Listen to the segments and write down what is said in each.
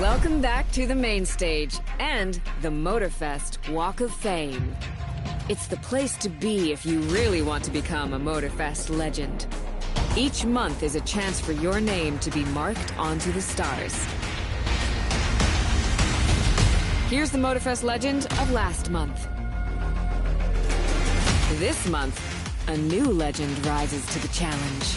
Welcome back to the main stage and the Motorfest Walk of Fame. It's the place to be if you really want to become a Motorfest legend. Each month is a chance for your name to be marked onto the stars. Here's the Motorfest legend of last month. This month, a new legend rises to the challenge.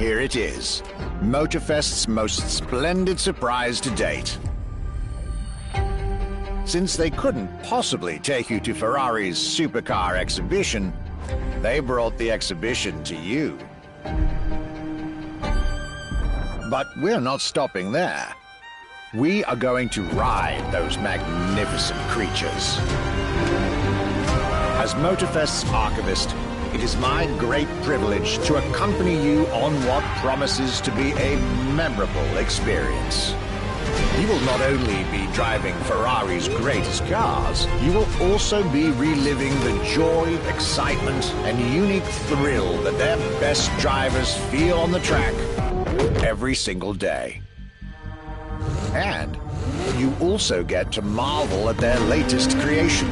Here it is, Motorfest's most splendid surprise to date. Since they couldn't possibly take you to Ferrari's supercar exhibition, they brought the exhibition to you. But we're not stopping there. We are going to ride those magnificent creatures. As Motorfest's archivist, it is my great privilege to accompany you on what promises to be a memorable experience. You will not only be driving Ferrari's greatest cars, you will also be reliving the joy, excitement, and unique thrill that their best drivers feel on the track every single day. And you also get to marvel at their latest creation.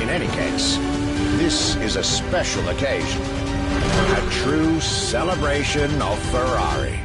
In any case, this is a special occasion, a true celebration of Ferrari.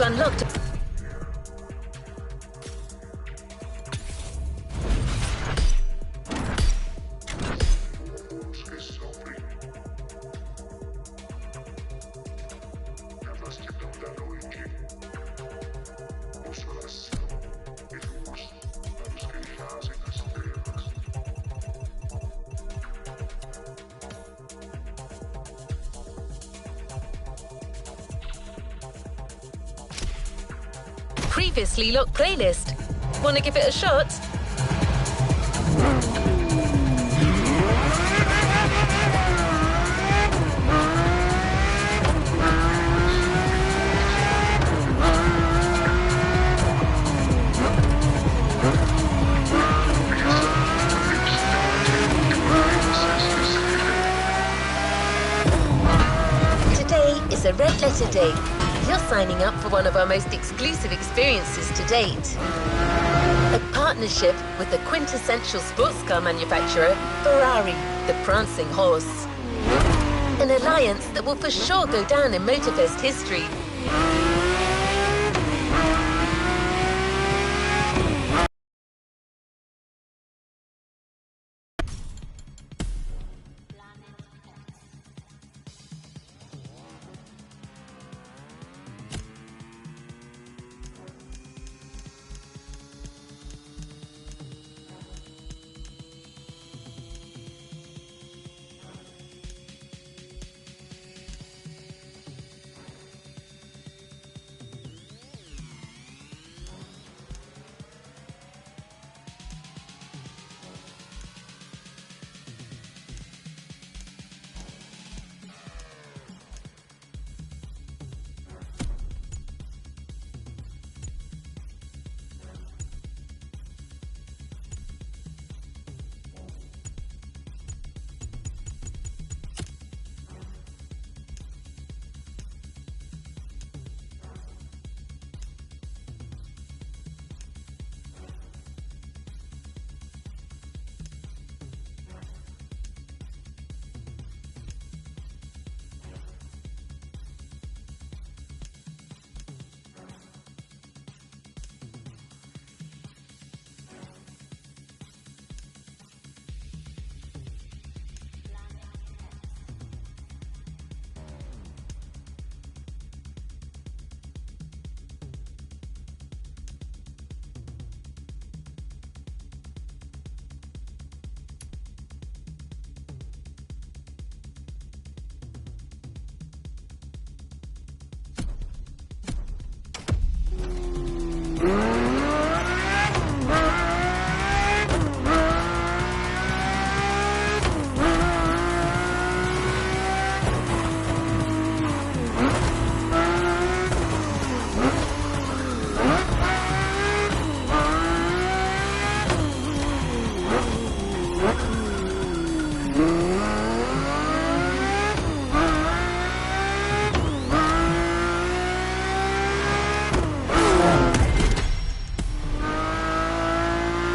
to unlock to... Previously locked playlist. Wanna give it a shot? Today is a red letter day. You're signing up for one of our most exclusive experiences to date. A partnership with the quintessential sports car manufacturer, Ferrari, the prancing horse. An alliance that will for sure go down in Motorfest history.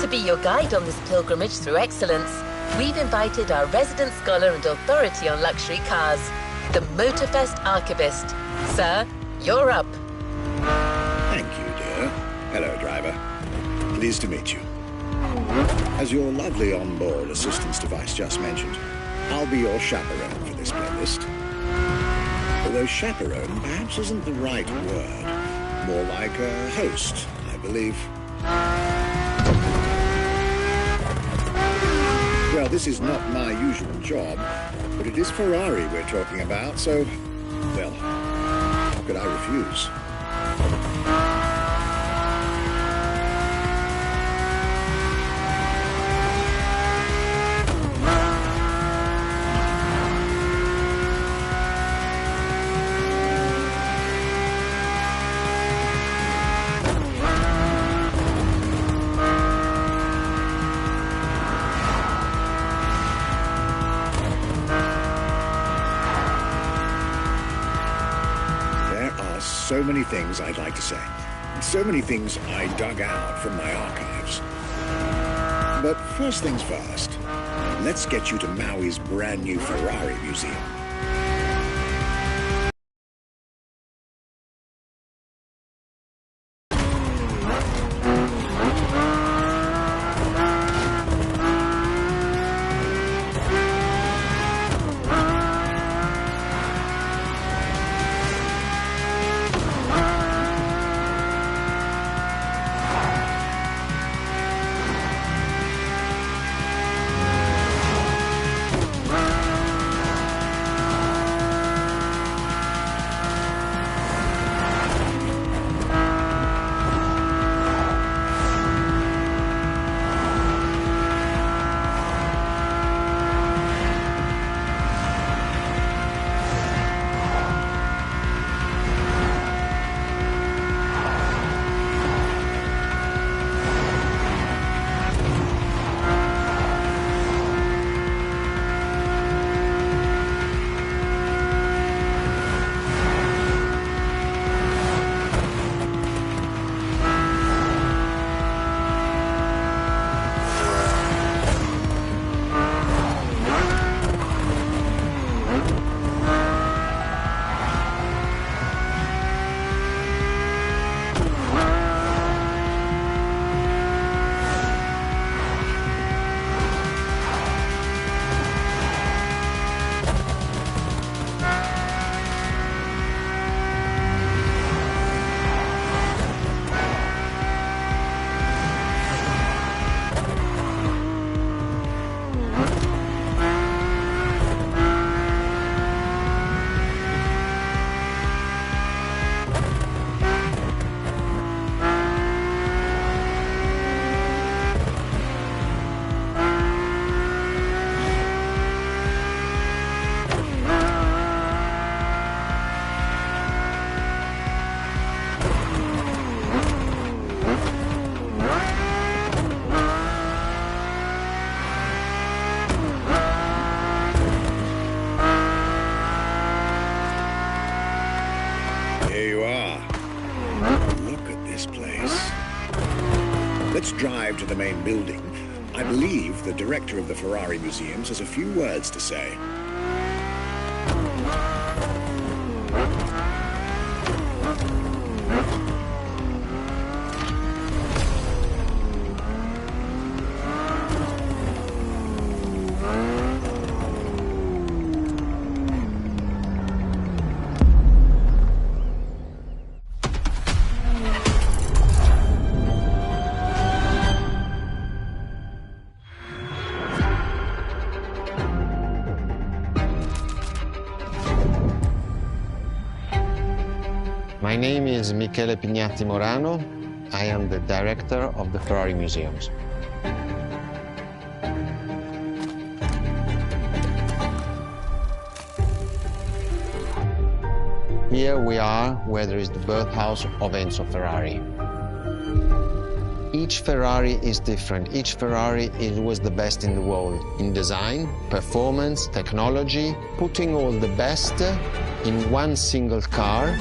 To be your guide on this pilgrimage through excellence, we've invited our resident scholar and authority on luxury cars, the Motorfest archivist. Sir, you're up. Thank you, dear. Hello, driver. Pleased to meet you. As your lovely onboard assistance device just mentioned, I'll be your chaperone for this playlist. Although chaperone perhaps isn't the right word. More like a host, I believe. Well, this is not my usual job, but it is Ferrari we're talking about, so, well, how could I refuse? So many things I'd like to say. So many things I dug out from my archives. But first things first, let's get you to Maui's brand new Ferrari museum. this place. Let's drive to the main building. I believe the director of the Ferrari Museums has a few words to say. My name is Michele Pignatti Morano. I am the director of the Ferrari Museums. Here we are where there is the birthhouse of Enzo Ferrari. Each Ferrari is different. Each Ferrari was the best in the world in design, performance, technology, putting all the best in one single car.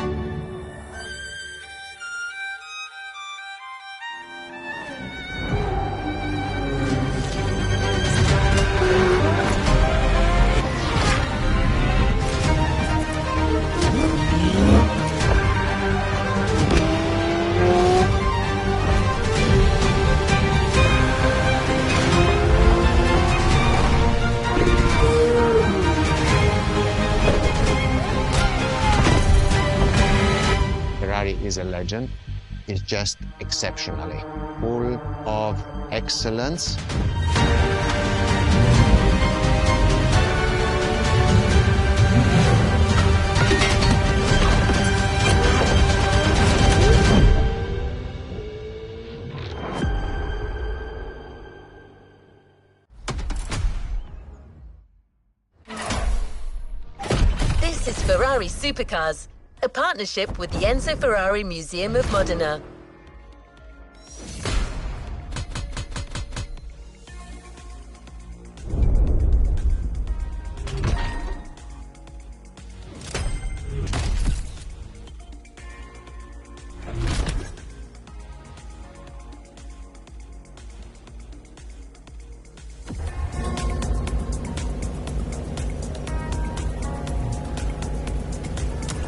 Ferrari is a legend. It's just exceptionally full of excellence. This is Ferrari Supercars, a partnership with the Enzo Ferrari Museum of Modena.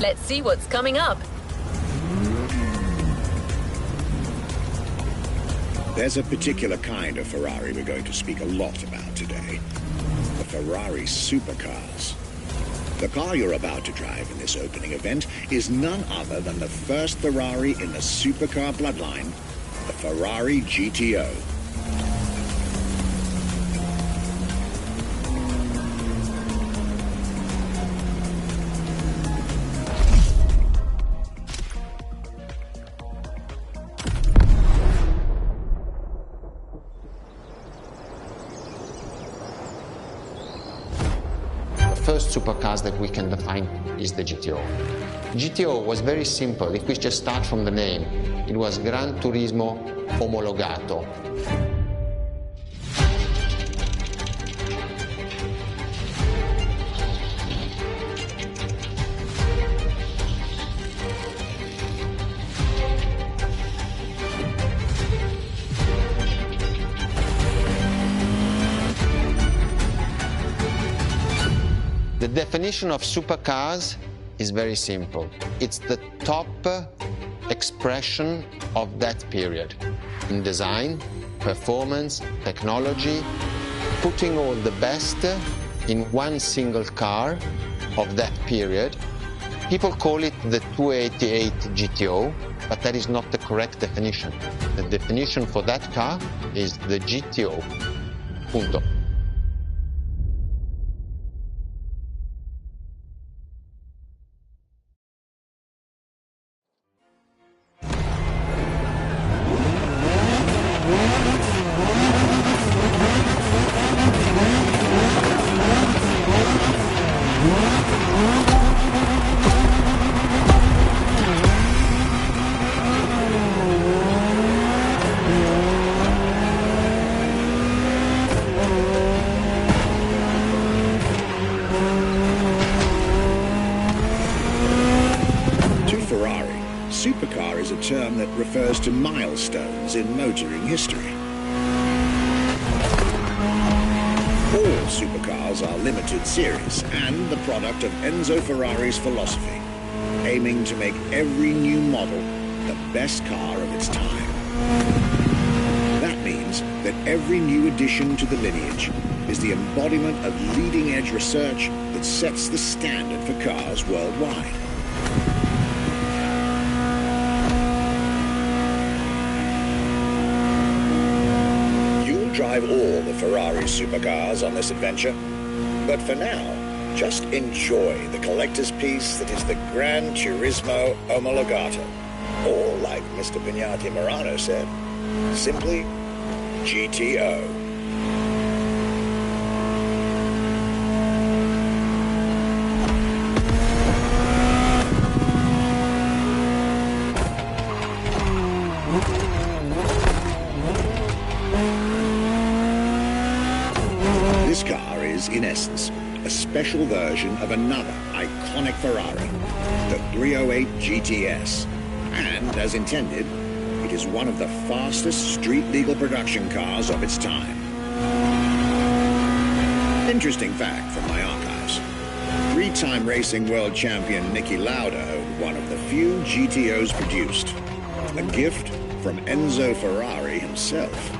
Let's see what's coming up. There's a particular kind of Ferrari we're going to speak a lot about today. The Ferrari Supercars. The car you're about to drive in this opening event is none other than the first Ferrari in the supercar bloodline, the Ferrari GTO. The first supercars that we can define is the GTO. GTO was very simple. If we just start from the name, it was Gran Turismo Omologato. The definition of supercars is very simple. It's the top expression of that period in design, performance, technology, putting all the best in one single car of that period. People call it the 288 GTO, but that is not the correct definition. The definition for that car is the GTO. Punto. supercar is a term that refers to milestones in motoring history. All supercars are limited series and the product of Enzo Ferrari's philosophy, aiming to make every new model the best car of its time. That means that every new addition to the lineage is the embodiment of leading-edge research that sets the standard for cars worldwide. You'll drive all the Ferrari supercars on this adventure, but for now, just enjoy the collector's piece that is the Gran Turismo Omologato, or like Mr. Pignati Morano said, simply GTO. This car is, in essence, a special version of another iconic Ferrari, the 308 GTS. And, as intended, it is one of the fastest street-legal production cars of its time. Interesting fact from my archives. Three-time racing world champion Niki Lauda owned one of the few GTOs produced. A gift from Enzo Ferrari himself.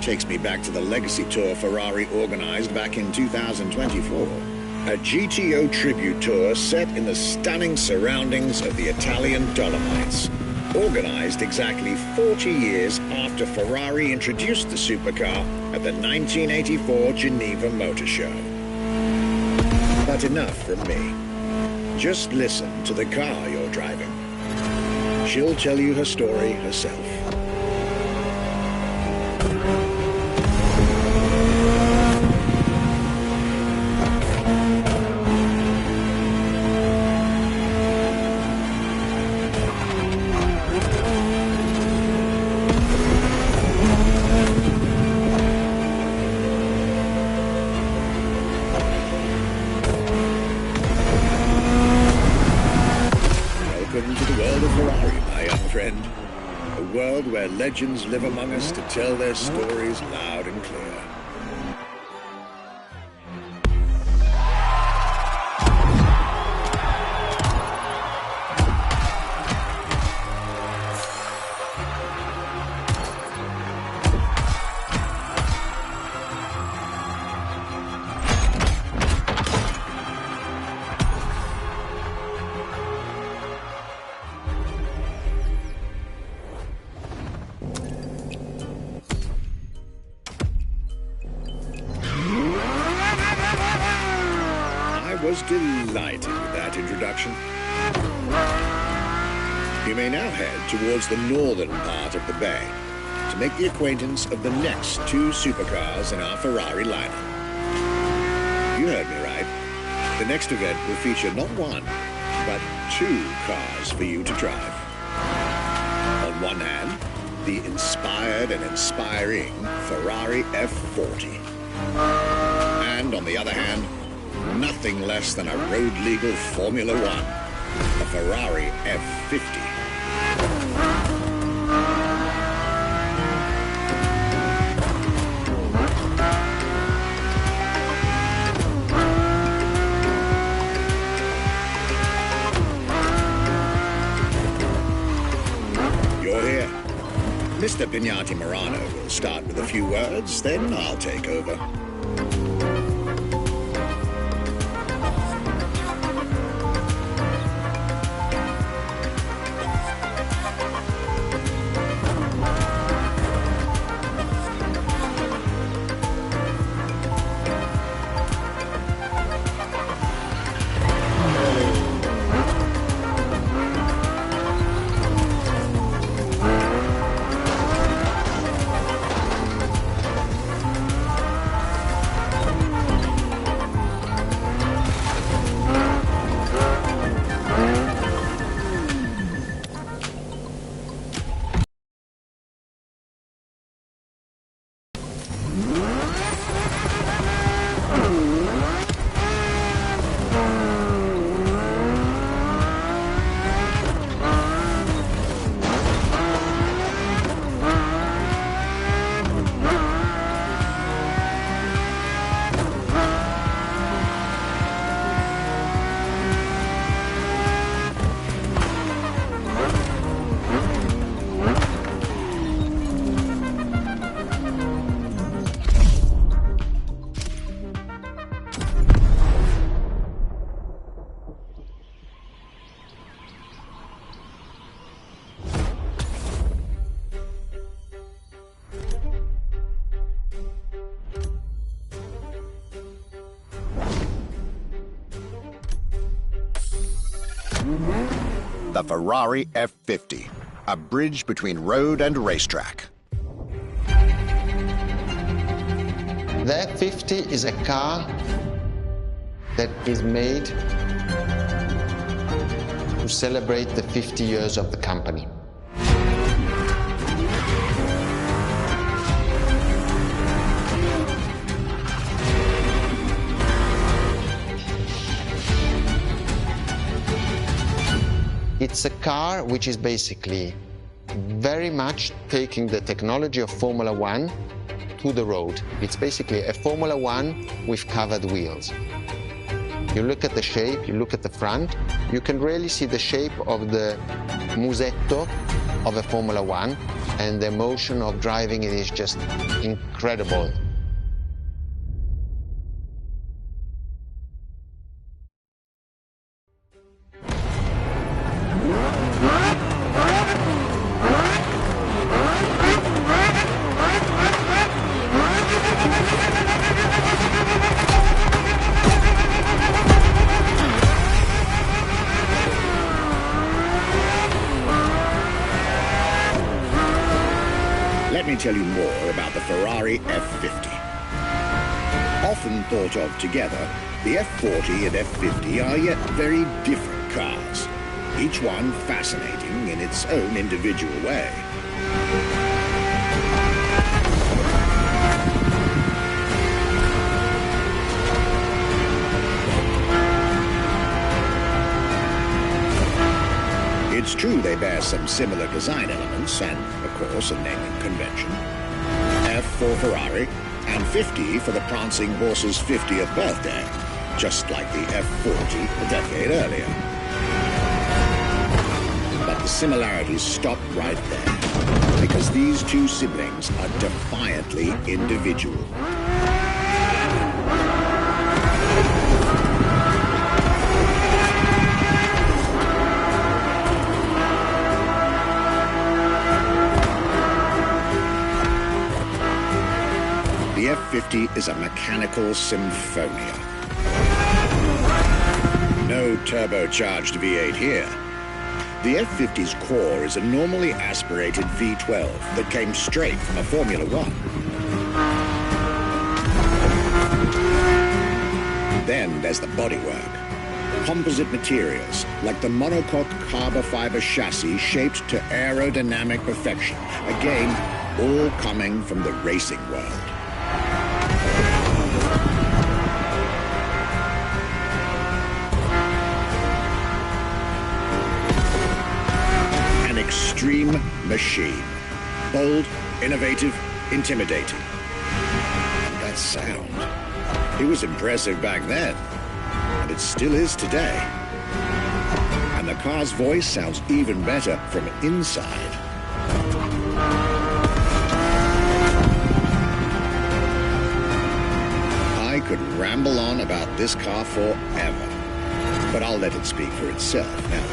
Takes me back to the Legacy Tour Ferrari organized back in 2024. A GTO tribute tour set in the stunning surroundings of the Italian Dolomites. Organized exactly 40 years after Ferrari introduced the supercar at the 1984 Geneva Motor Show. But enough from me. Just listen to the car you're driving. She'll tell you her story herself. Welcome to the world of Ferrari, my young friend. A world where legends live among us to tell their stories loud and clear. I was delighted with that introduction. You may now head towards the northern part of the bay to make the acquaintance of the next two supercars in our Ferrari lineup. You heard me right. The next event will feature not one, but two cars for you to drive. On one hand, the inspired and inspiring Ferrari F40. And on the other hand, nothing less than a road-legal Formula One, a Ferrari F50. You're here. Mr. Pignati Morano will start with a few words, then I'll take over. the Ferrari F50, a bridge between road and racetrack. The F50 is a car that is made to celebrate the 50 years of the company. It's a car which is basically very much taking the technology of Formula One to the road. It's basically a Formula One with covered wheels. You look at the shape, you look at the front, you can really see the shape of the musetto of a Formula One, and the emotion of driving it is just incredible. Let me tell you more about the Ferrari F50. Often thought of together, the F40 and F50 are yet very different cars, each one fascinating in its own individual way. It's true they bear some similar design elements and, of course, a naming convention. F for Ferrari and 50 for the prancing horse's 50th birthday, just like the F40 a decade earlier. But the similarities stop right there, because these two siblings are defiantly individual. The F50 is a mechanical symphonia. No turbocharged V8 here. The F50's core is a normally aspirated V12 that came straight from a Formula One. Then there's the bodywork. Composite materials, like the monocoque carbon fiber chassis shaped to aerodynamic perfection. Again, all coming from the racing world. Extreme machine. Bold, innovative, intimidating. And that sound. It was impressive back then, and it still is today. And the car's voice sounds even better from inside. I could ramble on about this car forever, but I'll let it speak for itself now.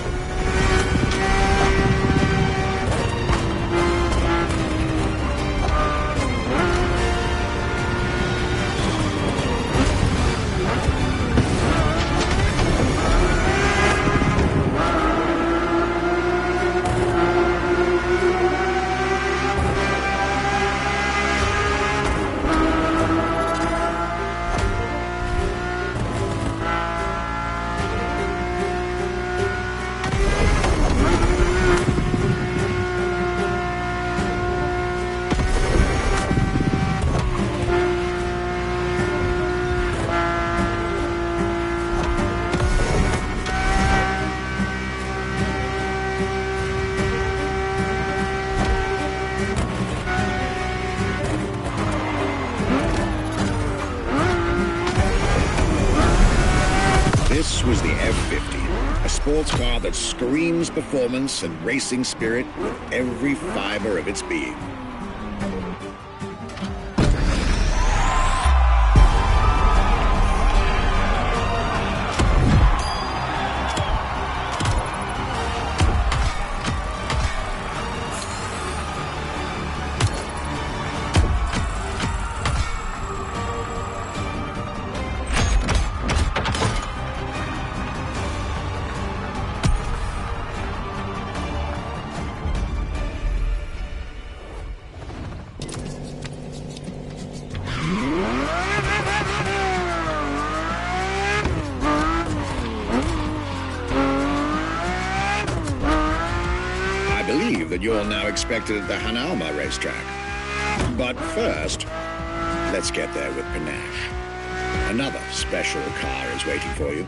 This was the F50, a sports car that screams performance and racing spirit with every fiber of its being. believe that you're now expected at the Hanalma racetrack. But first, let's get there with panache. Another special car is waiting for you.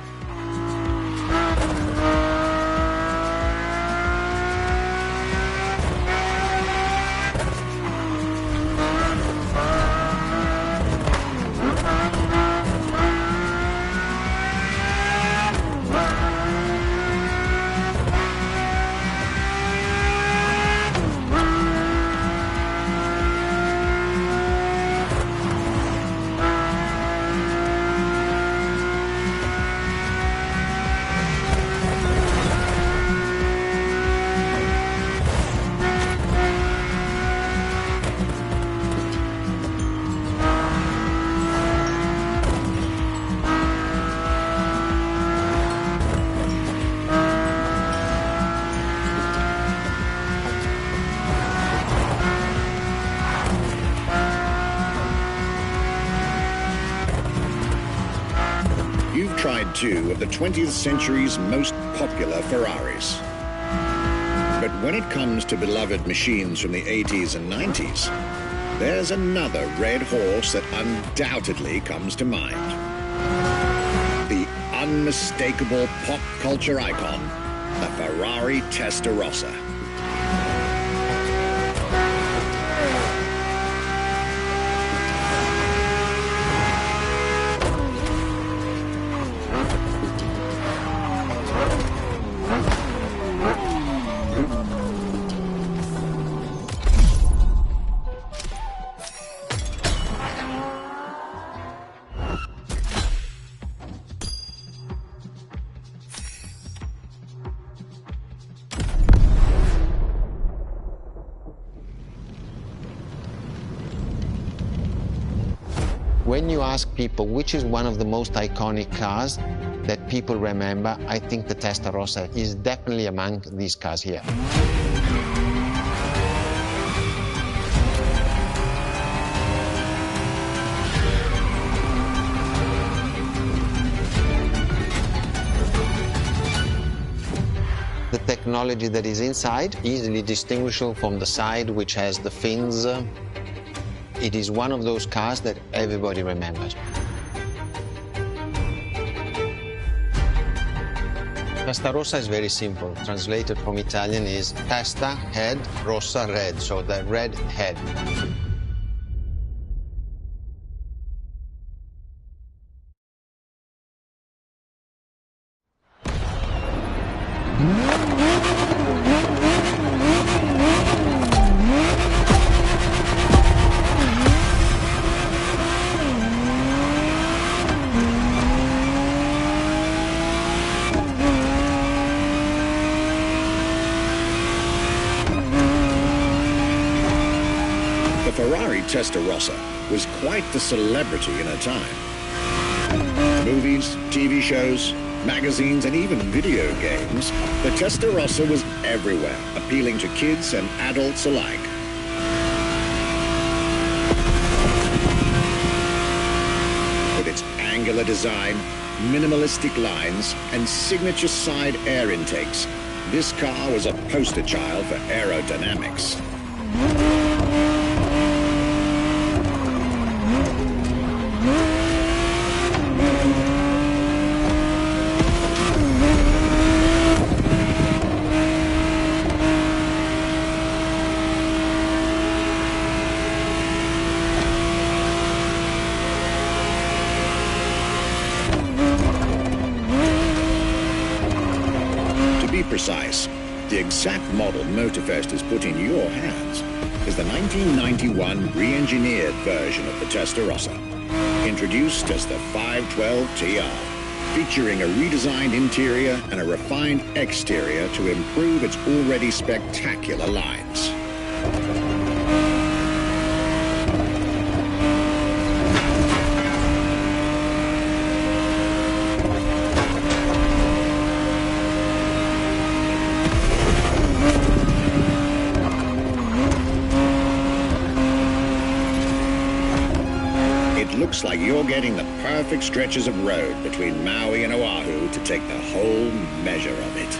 You've tried two of the 20th century's most popular Ferraris. But when it comes to beloved machines from the 80s and 90s, there's another red horse that undoubtedly comes to mind. The unmistakable pop culture icon, the Ferrari Testarossa. When you ask people which is one of the most iconic cars that people remember, I think the Testarossa is definitely among these cars here. The technology that is inside, easily distinguishable from the side which has the fins. It is one of those cars that everybody remembers. Testarossa is very simple. Translated from Italian is testa, head, rossa, red, so the red head. The Ferrari Testarossa was quite the celebrity in her time. Movies, TV shows, magazines, and even video games, the Testarossa was everywhere, appealing to kids and adults alike. With its angular design, minimalistic lines, and signature side air intakes, this car was a poster child for aerodynamics. To be precise, the exact model Motorfest has put in your hands is the 1991 re-engineered version of the Testarossa, introduced as the 512 TR, featuring a redesigned interior and a refined exterior to improve its already spectacular lines. Looks like you're getting the perfect stretches of road between Maui and Oahu to take the whole measure of it.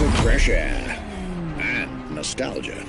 of fresh air and nostalgia.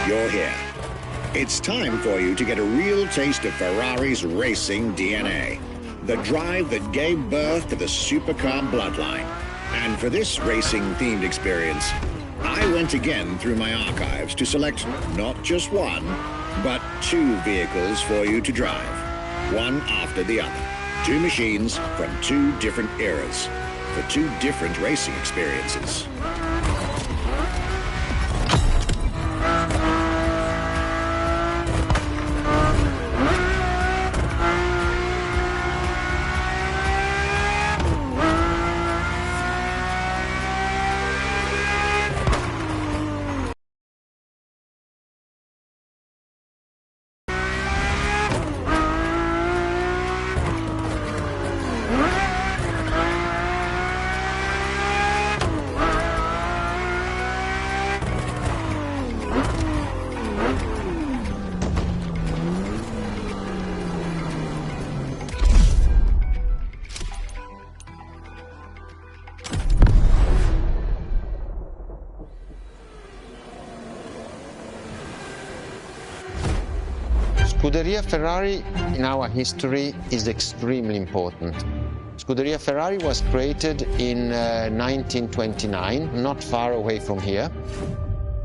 You're here. It's time for you to get a real taste of Ferrari's racing DNA. The drive that gave birth to the supercar bloodline. And for this racing-themed experience, I went again through my archives to select not just one, but two vehicles for you to drive, one after the other. Two machines from two different eras, for two different racing experiences. Scuderia Ferrari in our history is extremely important. Scuderia Ferrari was created in 1929, not far away from here.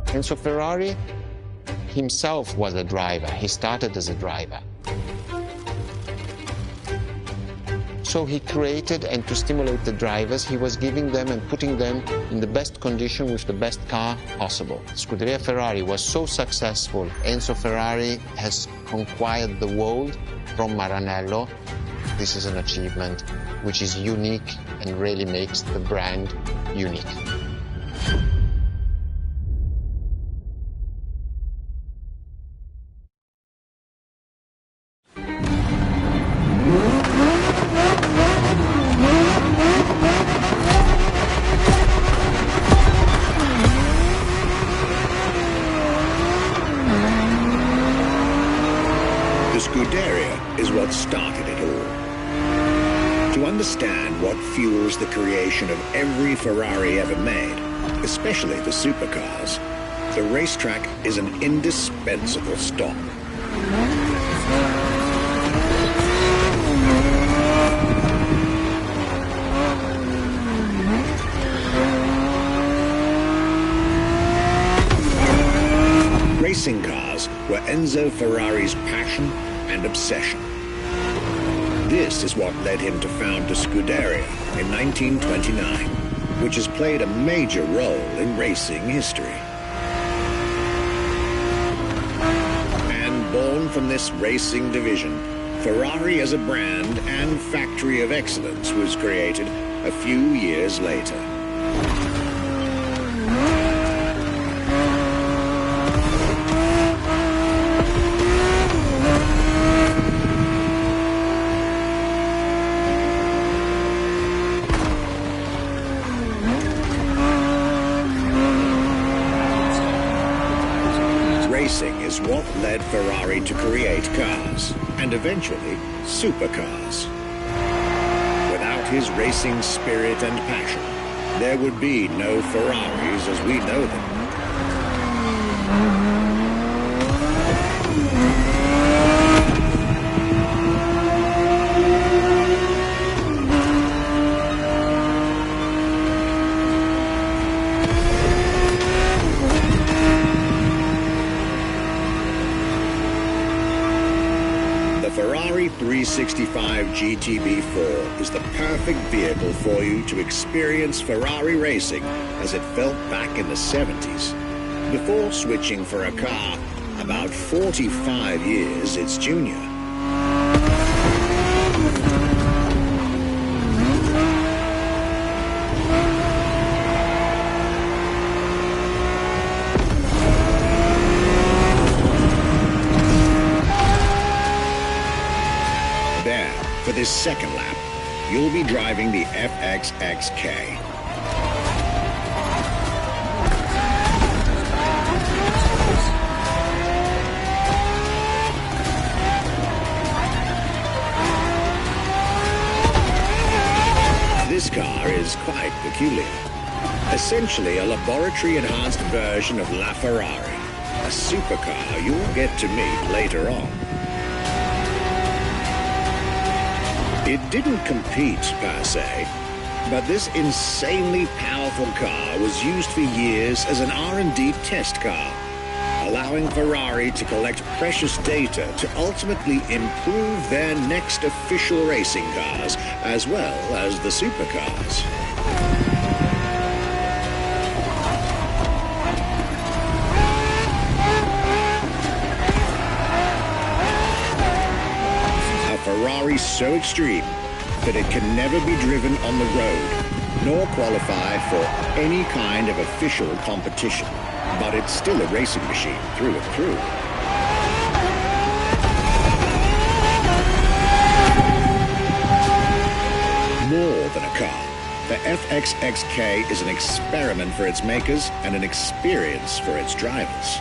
Enzo Ferrari himself was a driver. He started as a driver. So he created, and to stimulate the drivers, he was giving them and putting them in the best condition with the best car possible. Scuderia Ferrari was so successful. Enzo Ferrari has conquered the world from Maranello. This is an achievement which is unique and really makes the brand unique. Scuderia is what started it all. To understand what fuels the creation of every Ferrari ever made, especially the supercars, the racetrack is an indispensable stop. Racing cars were Enzo Ferrari's passion and obsession. This is what led him to found the Scuderia in 1929, which has played a major role in racing history. And born from this racing division, Ferrari as a brand and factory of excellence was created a few years later. Racing is what led Ferrari to create cars, and eventually supercars. Without his racing spirit and passion, there would be no Ferraris as we know them. 365 GTB4 is the perfect vehicle for you to experience Ferrari racing as it felt back in the 70s. Before switching for a car about 45 years its junior. There, for this second lap, you'll be driving the FXXK. This car is quite peculiar. Essentially a laboratory-enhanced version of La Ferrari, a supercar you'll get to meet later on. It didn't compete, per se, but this insanely powerful car was used for years as an R&D test car, allowing Ferrari to collect precious data to ultimately improve their next official racing cars, as well as the supercars. A Ferrari so extreme that it can never be driven on the road, nor qualify for any kind of official competition. But it's still a racing machine through and through. More than a car, the FXXK is an experiment for its makers and an experience for its drivers.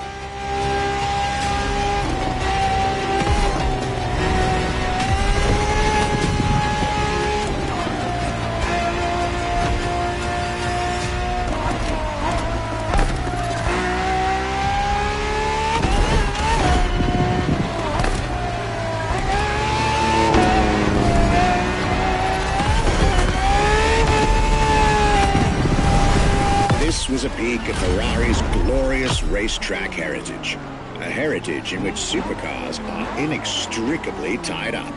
This was a peek at Ferrari's glorious racetrack heritage, a heritage in which supercars are inextricably tied up.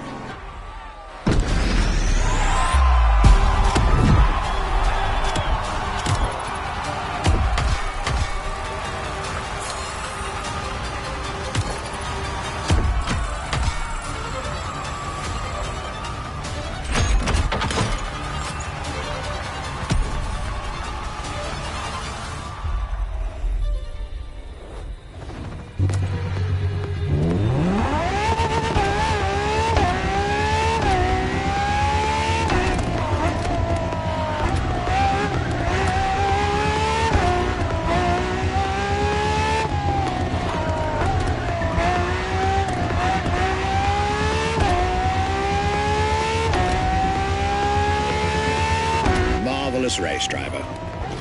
Race driver,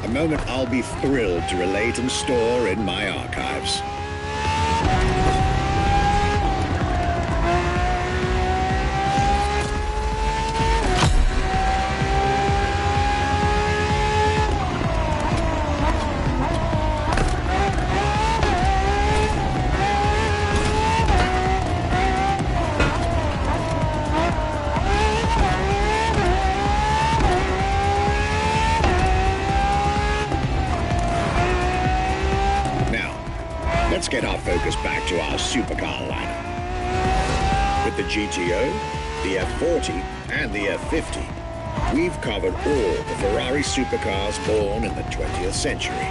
a moment I'll be thrilled to relate and store in my archives. Let's get our focus back to our supercar lineup. With the GTO, the F40, and the F50, we've covered all the Ferrari supercars born in the 20th century.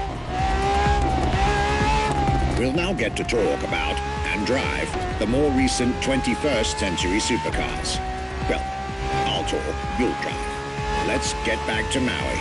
We'll now get to talk about and drive the more recent 21st century supercars. Well, I'll talk, you'll drive. Let's get back to Maui.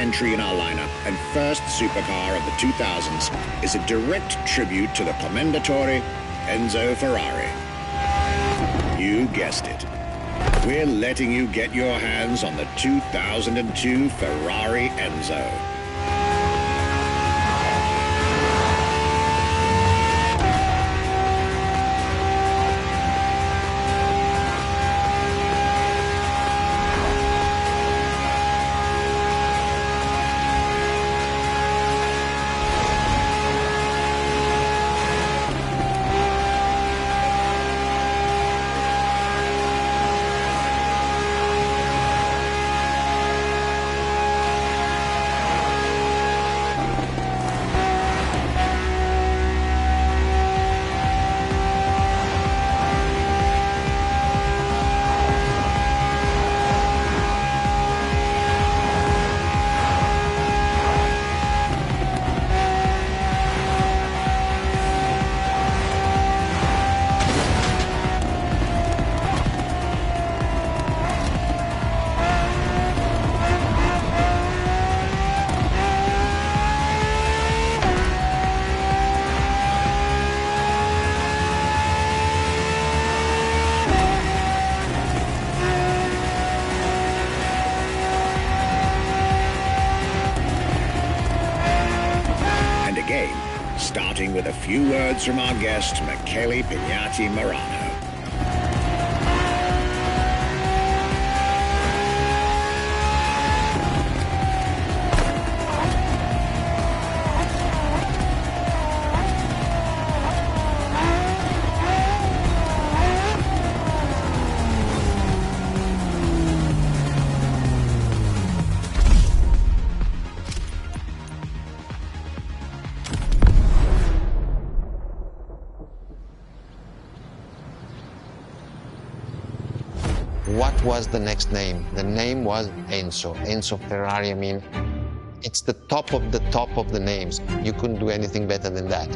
entry in our lineup and first supercar of the 2000s is a direct tribute to the Commendatore Enzo Ferrari. You guessed it. We're letting you get your hands on the 2002 Ferrari Enzo. Starting with a few words from our guest, Michele Pignati Morano. What was the next name? The name was Enzo. Enzo Ferrari, I mean, it's the top of the names. You couldn't do anything better than that.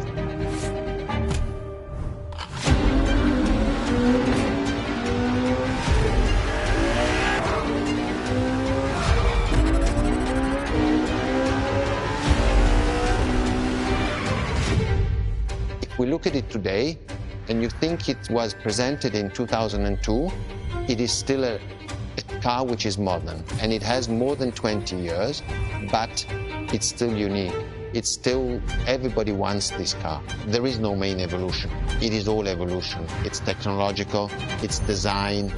If we look at it today, and you think it was presented in 2002, it is still a car which is modern, and it has more than 20 years, but it's still unique. It's still, everybody wants this car. There is no main evolution. It is all evolution. It's technological, it's design,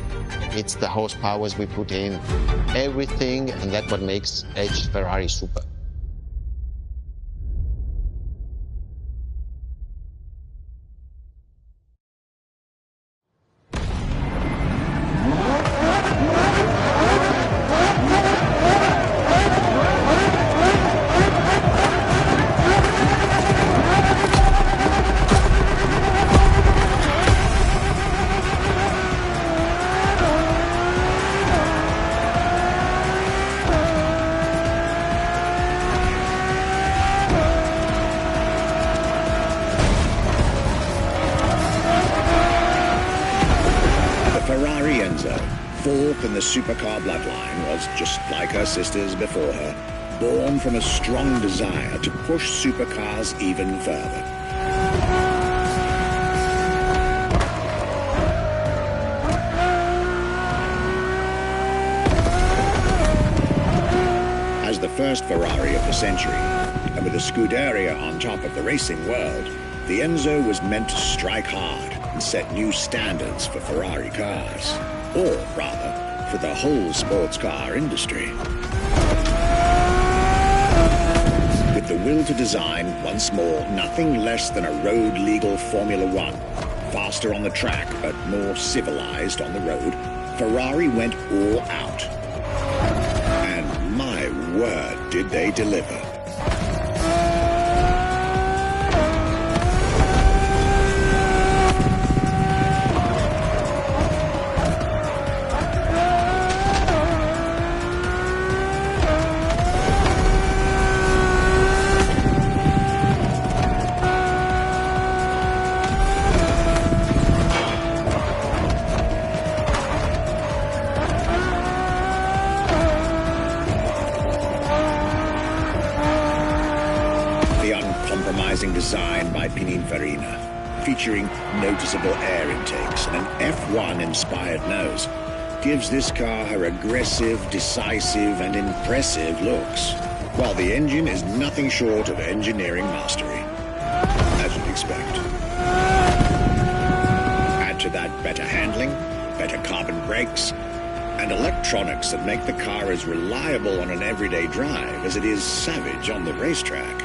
it's the horsepowers we put in, everything, and that's what makes Edge Ferrari super. Fourth in the supercar bloodline, was, just like her sisters before her, born from a strong desire to push supercars even further. As the first Ferrari of the century, and with a Scuderia on top of the racing world, the Enzo was meant to strike hard and set new standards for Ferrari cars. Or, rather, for the whole sports car industry. With the will to design, once more, nothing less than a road-legal Formula One, faster on the track but more civilized on the road, Ferrari went all out. And my word, did they deliver. Pininfarina, featuring noticeable air intakes and an F1-inspired nose, gives this car her aggressive, decisive, and impressive looks, while the engine is nothing short of engineering mastery, as you'd expect. Add to that better handling, better carbon brakes, and electronics that make the car as reliable on an everyday drive as it is savage on the racetrack.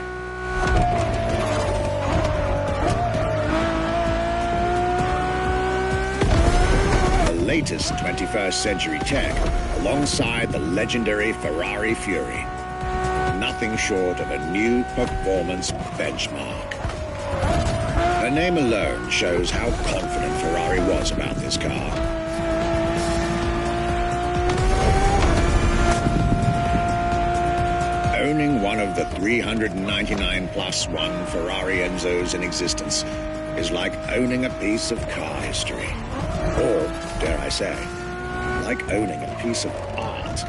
The latest 21st century tech alongside the legendary Ferrari Fury. Nothing short of a new performance benchmark. Her name alone shows how confident Ferrari was about this car. Owning one of the 399 plus one Ferrari Enzos in existence is like owning a piece of car history. Or, dare I say, like owning a piece of art.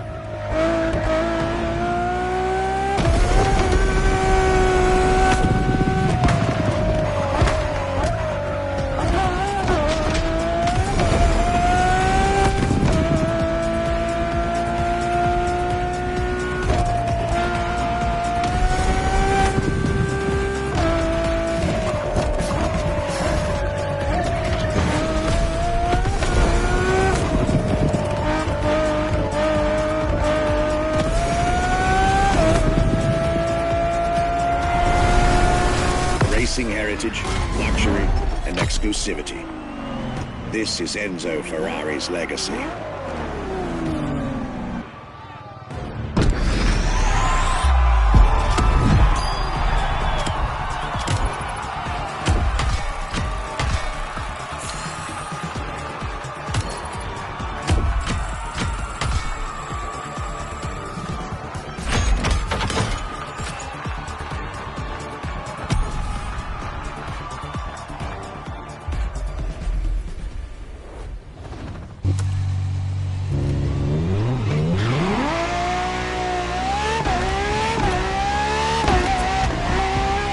Heritage, luxury, and exclusivity. This is Enzo Ferrari's legacy.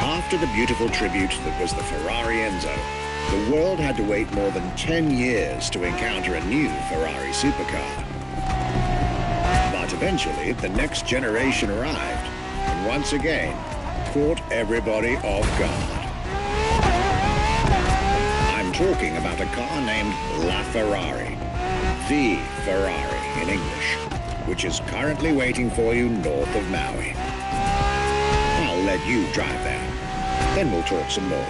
After the beautiful tribute that was the Ferrari Enzo, the world had to wait more than 10 years to encounter a new Ferrari supercar. But eventually, the next generation arrived, and once again, caught everybody off guard. I'm talking about a car named La Ferrari, the Ferrari in English, which is currently waiting for you north of Maui. I'll let you drive there. Then we'll talk some more.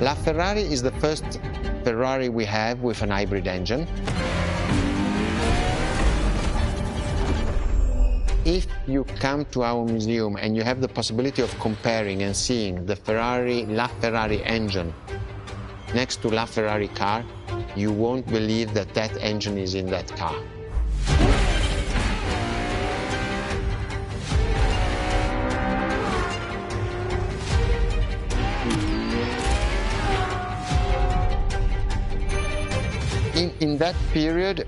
LaFerrari is the first Ferrari we have with an hybrid engine. If you come to our museum and you have the possibility of comparing and seeing the LaFerrari engine next to LaFerrari car, you won't believe that that engine is in that car. In that period,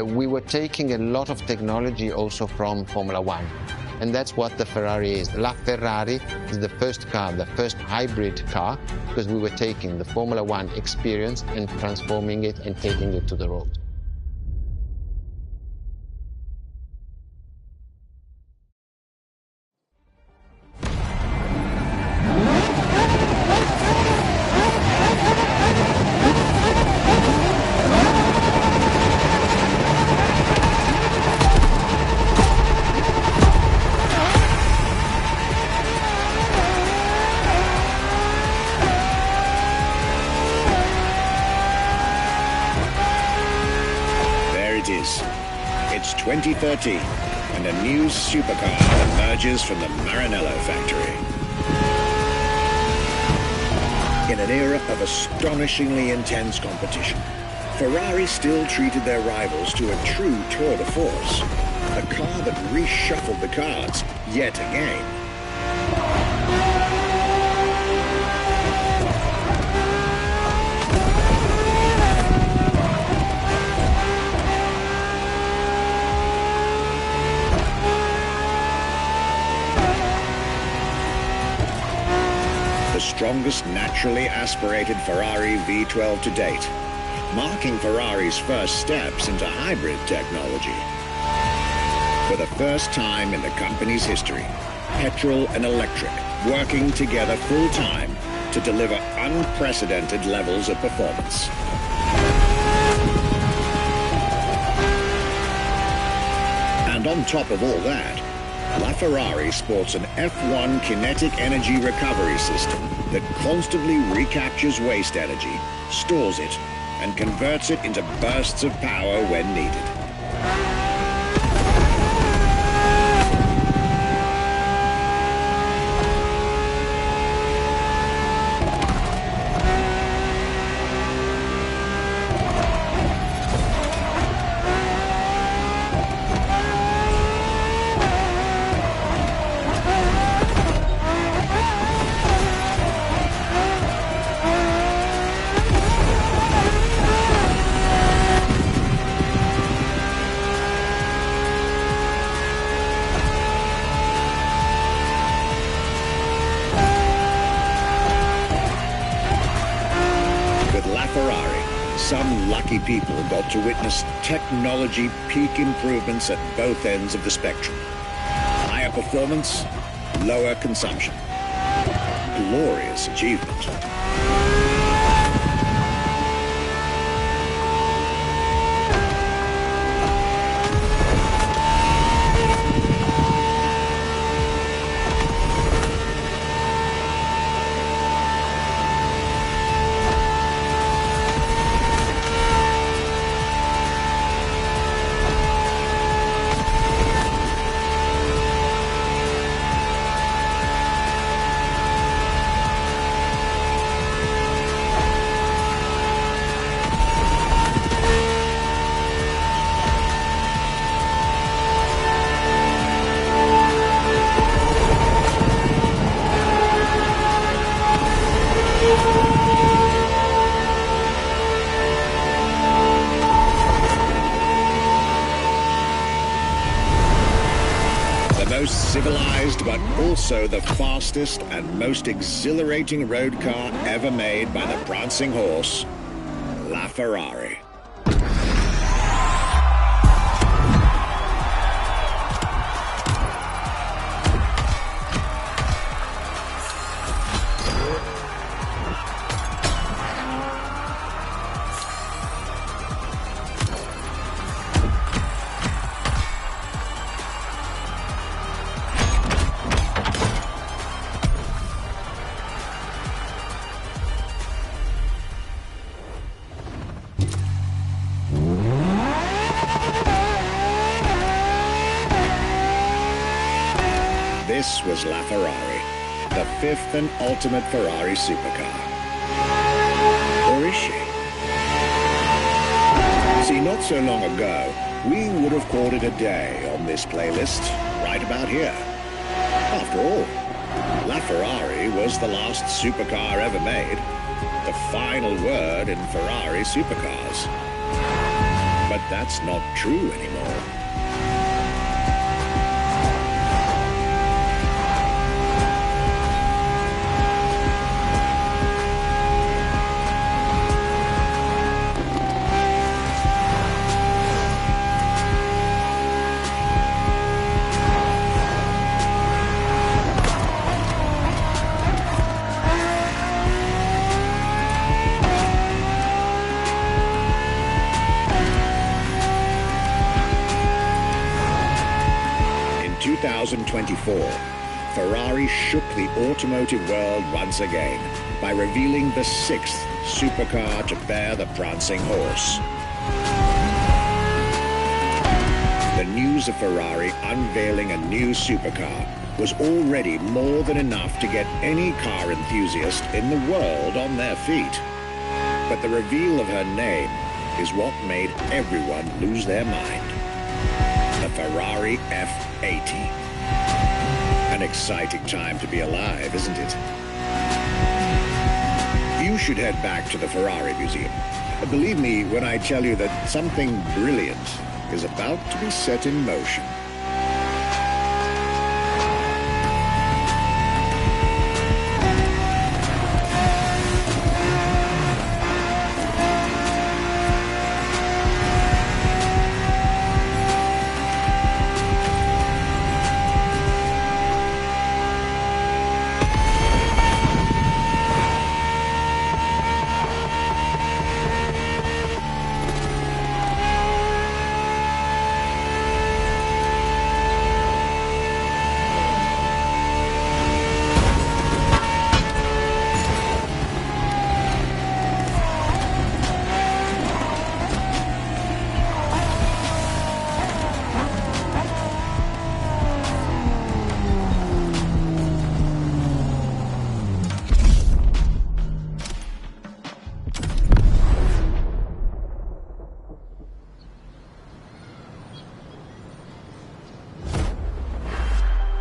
we were taking a lot of technology also from Formula One. And that's what the Ferrari is. LaFerrari is the first car, the first hybrid car, because we were taking the Formula One experience and transforming it and taking it to the road. It's 2013, and a new supercar emerges from the Maranello factory. In an era of astonishingly intense competition, Ferrari still treated their rivals to a true tour de force, a car that reshuffled the cards yet again. The strongest naturally aspirated Ferrari V12 to date, marking Ferrari's first steps into hybrid technology. For the first time in the company's history, petrol and electric working together full-time to deliver unprecedented levels of performance. And on top of all that, LaFerrari sports an F1 kinetic energy recovery system that constantly recaptures waste energy, stores it, and converts it into bursts of power when needed. Some lucky people got to witness technology peak improvements at both ends of the spectrum. Higher performance, lower consumption. Glorious achievement. Most civilized, but also the fastest and most exhilarating road car ever made by the prancing horse, LaFerrari. This was La Ferrari, the fifth and ultimate Ferrari supercar. Or is she? See, not so long ago, we would have called it a day on this playlist, right about here. After all, La Ferrari was the last supercar ever made, the final word in Ferrari supercars. But that's not true anymore. In 2024, Ferrari shook the automotive world once again by revealing the sixth supercar to bear the prancing horse. The news of Ferrari unveiling a new supercar was already more than enough to get any car enthusiast in the world on their feet. But the reveal of her name is what made everyone lose their mind. The Ferrari F80. An exciting time to be alive, isn't it? You should head back to the Ferrari Museum. Believe me when I tell you that something brilliant is about to be set in motion.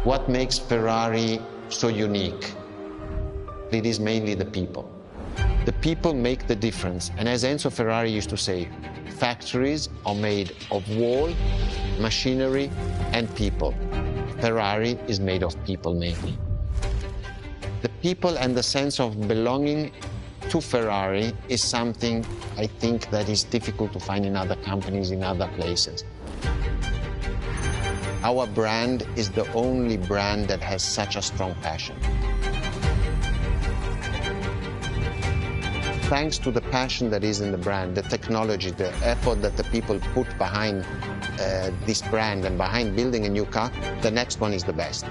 What makes Ferrari so unique? It is mainly the people. The people make the difference. And as Enzo Ferrari used to say, factories are made of wall, machinery, and people. Ferrari is made of people mainly. The people and the sense of belonging to Ferrari is something I think that is difficult to find in other companies, in other places. Our brand is the only brand that has such a strong passion. Thanks to the passion that is in the brand, the technology, the effort that the people put behind this brand and behind building a new car, the next one is the best.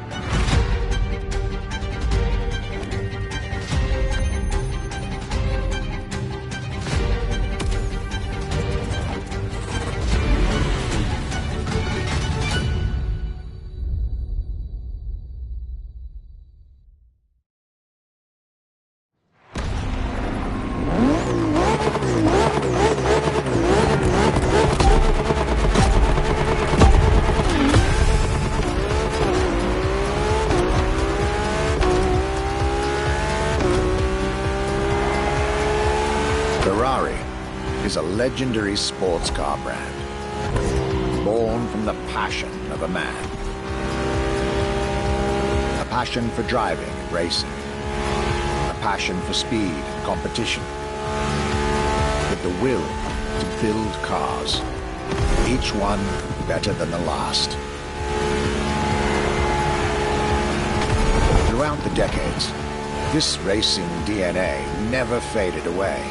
Ferrari is a legendary sports car brand, born from the passion of a man. A passion for driving and racing, a passion for speed and competition, with the will to build cars, each one better than the last. Throughout the decades, this racing DNA never faded away.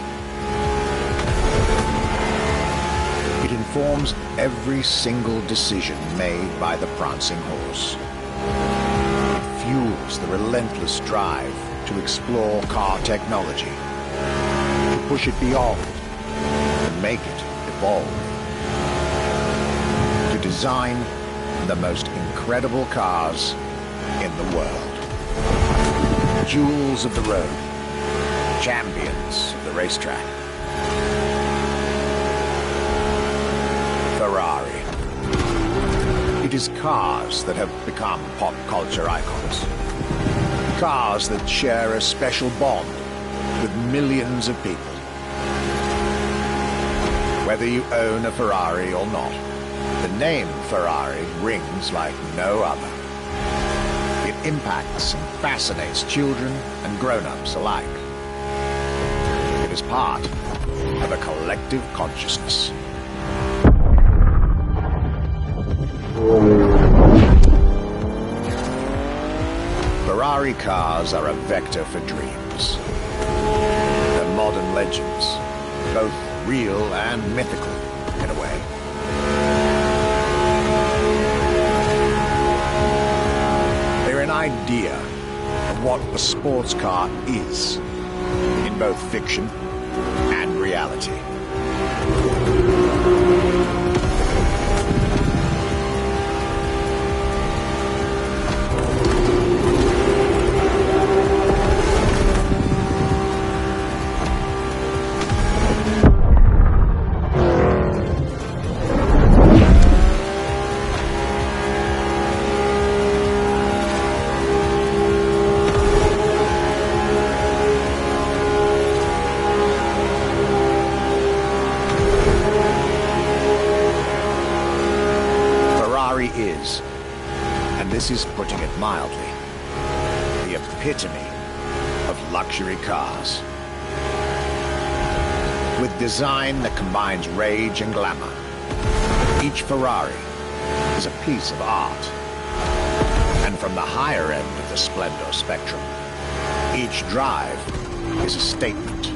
It informs every single decision made by the prancing horse. It fuels the relentless drive to explore car technology, to push it beyond, to make it evolve, to design the most incredible cars in the world. Jewels of the road, champions of the racetrack. Ferrari. It is cars that have become pop culture icons. Cars that share a special bond with millions of people. Whether you own a Ferrari or not, the name Ferrari rings like no other. It impacts and fascinates children and grown-ups alike. It is part of a collective consciousness. Ferrari cars are a vector for dreams. They're modern legends, both real and mythical in a way. They're an idea of what the sports car is, in both fiction and reality. Is, and this is putting it mildly, the epitome of luxury cars. With design that combines rage and glamour, each Ferrari is a piece of art. And from the higher end of the splendor spectrum, each drive is a statement.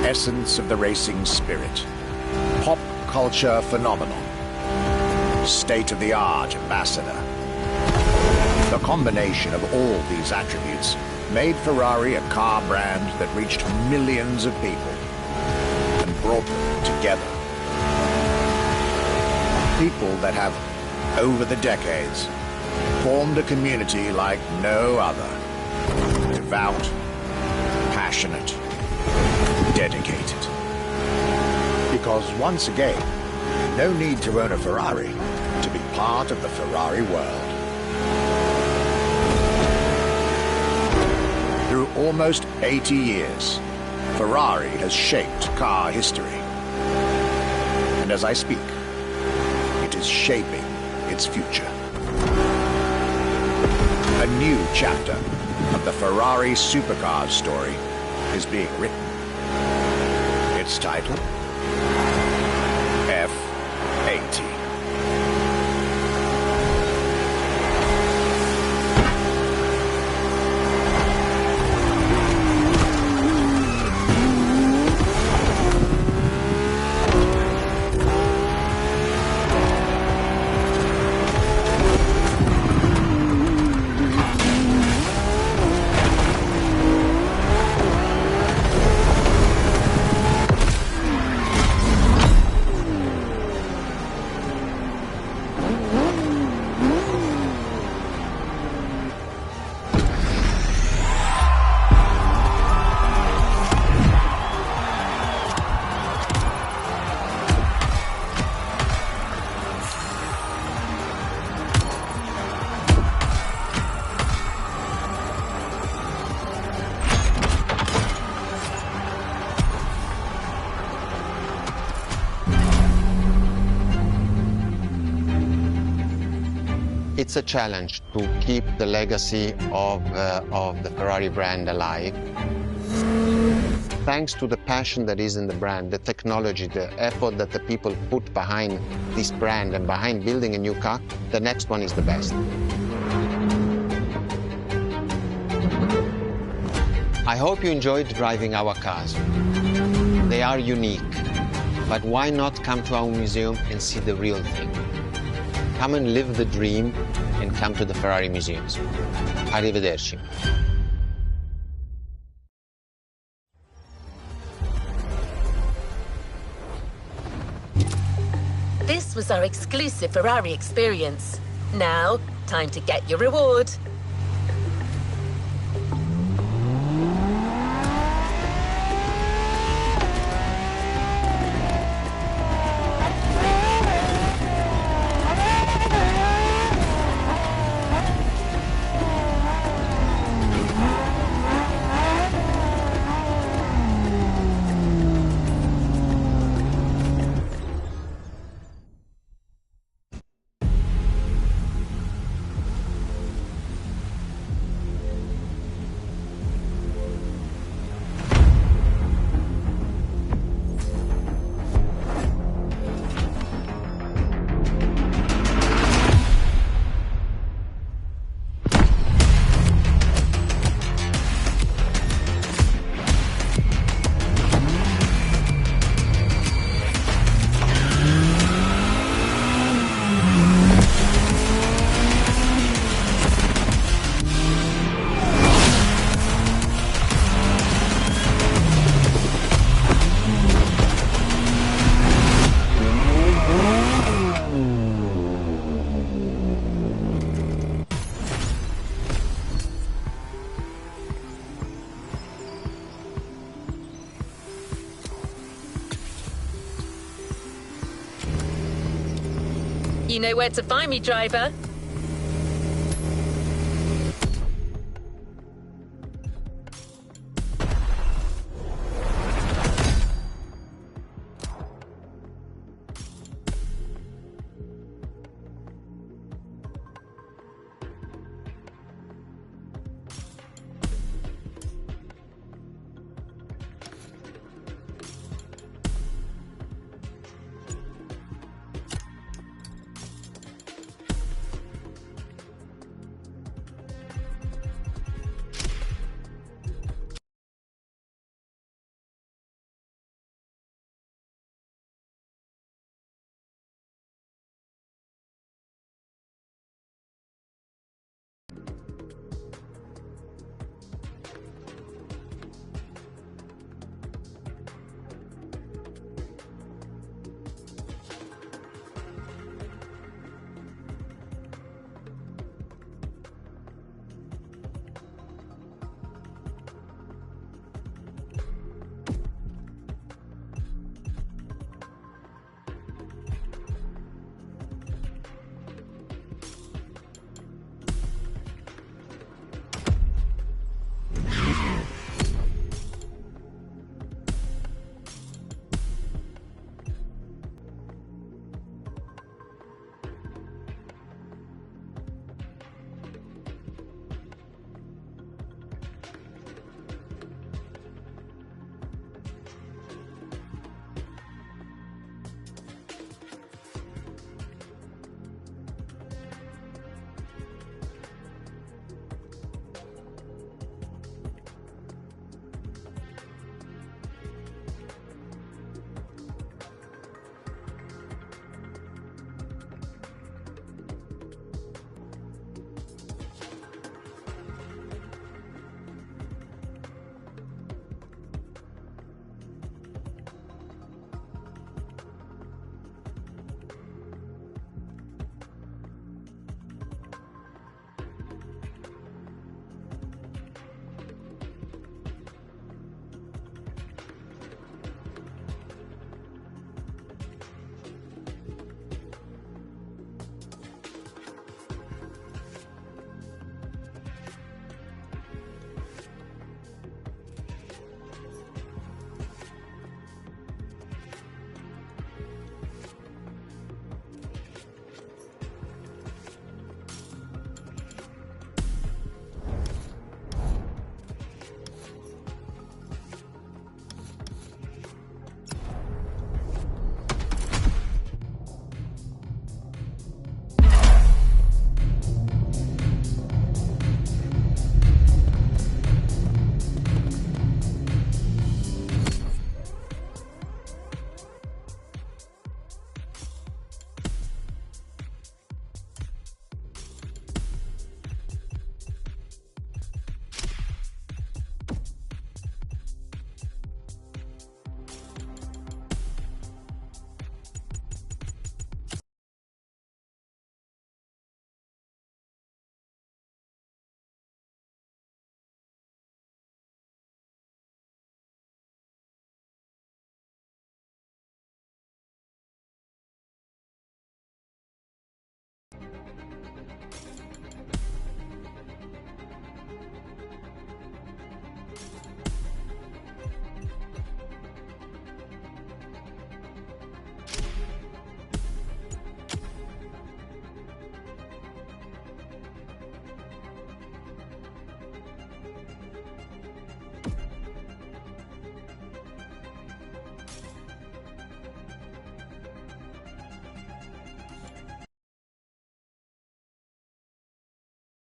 Essence of the racing spirit, pop culture phenomenon, state-of-the-art ambassador. The combination of all these attributes made Ferrari a car brand that reached millions of people and brought them together. People that have, over the decades, formed a community like no other. Devout, passionate, dedicated. Because once again, no need to own a Ferrari to be part of the Ferrari world. Through almost 80 years, Ferrari has shaped car history. And as I speak, it is shaping its future. A new chapter of the Ferrari supercar story is being written. Its title, F80. It's a challenge to keep the legacy of the Ferrari brand alive. Thanks to the passion that is in the brand, the technology, the effort that the people put behind this brand and behind building a new car, the next one is the best. I hope you enjoyed driving our cars. They are unique, but why not come to our museum and see the real thing? Come and live the dream and come to the Ferrari museums. Arrivederci. This was our exclusive Ferrari experience. Now, time to get your reward. You know where to find me, driver.